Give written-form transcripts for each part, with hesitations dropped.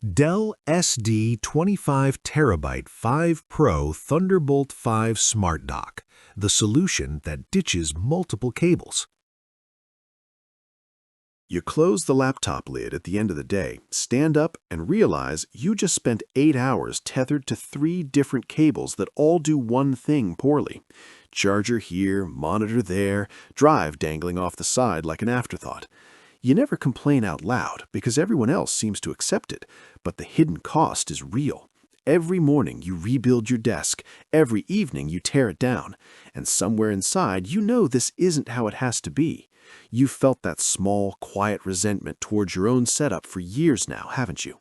DELL-SD25TB5 Pro Thunderbolt 5 Smart Dock, the solution that ditches multiple cables. You close the laptop lid at the end of the day, stand up, and realize you just spent 8 hours tethered to 3 different cables that all do one thing poorly. Charger here, monitor there, drive dangling off the side like an afterthought. You never complain out loud because everyone else seems to accept it, but the hidden cost is real. Every morning you rebuild your desk, every evening you tear it down, and somewhere inside you know this isn't how it has to be. You've felt that small, quiet resentment towards your own setup for years now, haven't you?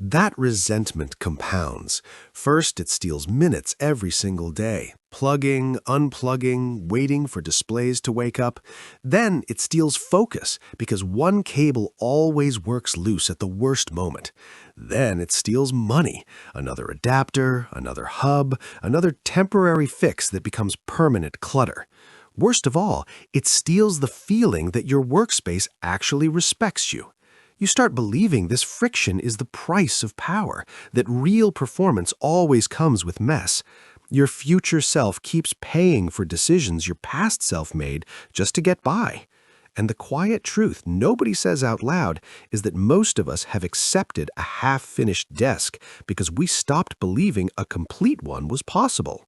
That resentment compounds. First, it steals minutes every single day, plugging, unplugging, waiting for displays to wake up. Then it steals focus because one cable always works loose at the worst moment. Then it steals money, another adapter, another hub, another temporary fix that becomes permanent clutter. Worst of all, it steals the feeling that your workspace actually respects you. You start believing this friction is the price of power, that real performance always comes with mess. Your future self keeps paying for decisions your past self made just to get by. And the quiet truth nobody says out loud is that most of us have accepted a half-finished desk because we stopped believing a complete one was possible.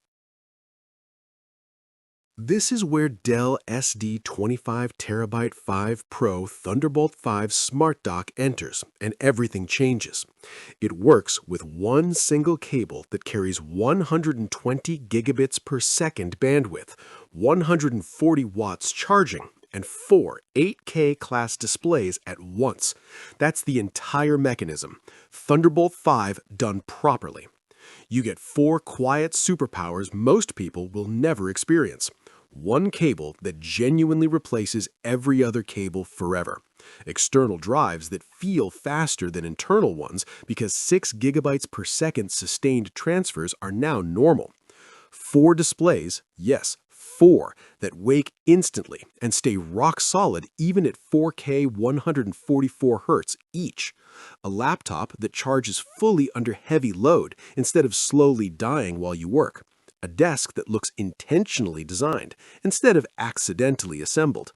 This is where DELL-SD25TB5 Pro Thunderbolt 5 Smart Dock enters, and everything changes. It works with one single cable that carries 120 gigabits per second bandwidth, 140 watts charging, and 4 8K class displays at once. That's the entire mechanism. Thunderbolt 5 done properly. You get 4 quiet superpowers most people will never experience. One cable that genuinely replaces every other cable forever. External drives that feel faster than internal ones because 6 gigabytes per second sustained transfers are now normal. 4 displays, yes, 4, that wake instantly and stay rock solid even at 4K 144 Hz each. A laptop that charges fully under heavy load instead of slowly dying while you work. A desk that looks intentionally designed instead of accidentally assembled.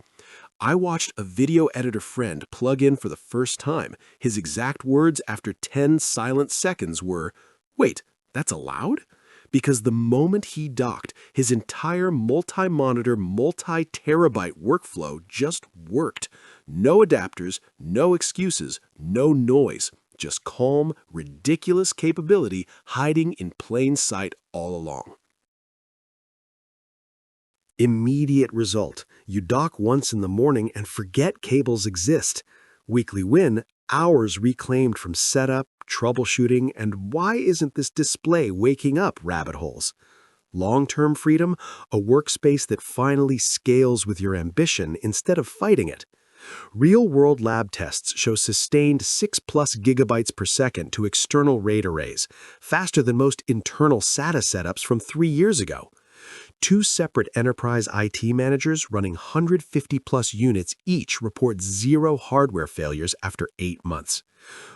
I watched a video editor friend plug in for the first time. His exact words after 10 silent seconds were, "Wait, that's allowed?" Because the moment he docked, his entire multi-monitor, multi-terabyte workflow just worked. No adapters, no excuses, no noise. Just calm, ridiculous capability hiding in plain sight all along. Immediate result. You dock once in the morning and forget cables exist. Weekly win, hours reclaimed from setup, troubleshooting, and why isn't this display waking up rabbit holes? Long-term freedom, a workspace that finally scales with your ambition instead of fighting it. Real-world lab tests show sustained 6+ gigabytes per second to external RAID arrays, faster than most internal SATA setups from 3 years ago. 2 separate enterprise IT managers running 150+ units each report 0 hardware failures after 8 months.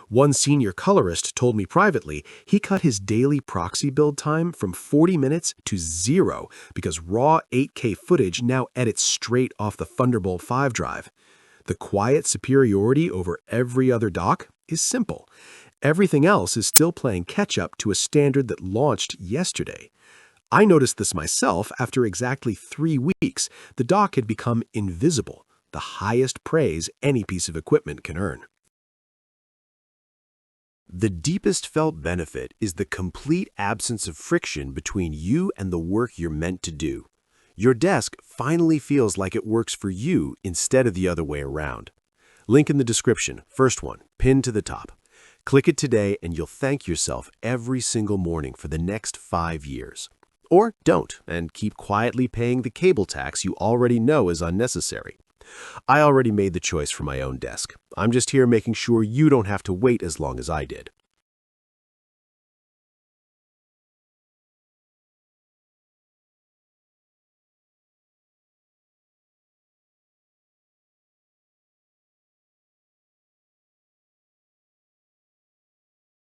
One senior colorist told me privately he cut his daily proxy build time from 40 minutes to 0 because raw 8K footage now edits straight off the Thunderbolt 5 drive. The quiet superiority over every other dock is simple. Everything else is still playing catch-up to a standard that launched yesterday. I noticed this myself after exactly 3 weeks. The dock had become invisible, the highest praise any piece of equipment can earn. The deepest felt benefit is the complete absence of friction between you and the work you're meant to do. Your desk finally feels like it works for you instead of the other way around. Link in the description, first one, pinned to the top. Click it today and you'll thank yourself every single morning for the next 5 years. Or don't, and keep quietly paying the cable tax you already know is unnecessary. I already made the choice for my own desk. I'm just here making sure you don't have to wait as long as I did.